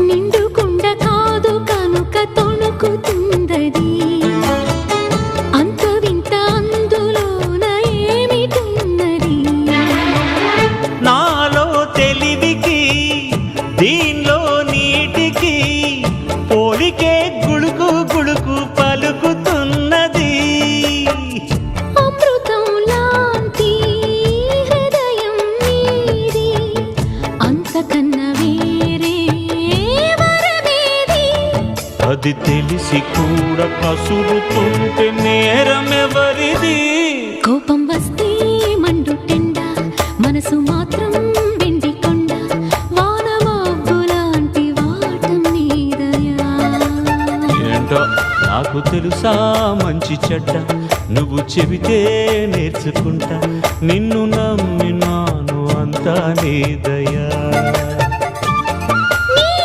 నిండుకుండ కాదు కనుక తొణుకుతుందది అంత వింత అందులోన ఏమిటున్నది నాలో తెలివికి దీనిలో నీటికి పోలికే గుళుకు గుళుకు పలుకుతున్నది అమృతం లాంటి హృదయం నీది అంతకన్నా వేరే వరమేది అది తెలిసి కూడా కసురుతుంటే నేరమెవరిది కోపం వస్తే మండుటెండ మనసు మాత్రం వెండి కొండ వాన మబ్బులాంటి వాటం నీదయా ఏంటో నాకు తెలుసా మంచి చెడ్డ నువ్వు చెబితే నేర్చుకుంటా నిన్ను నమ్మినాను అంతా నీ దయా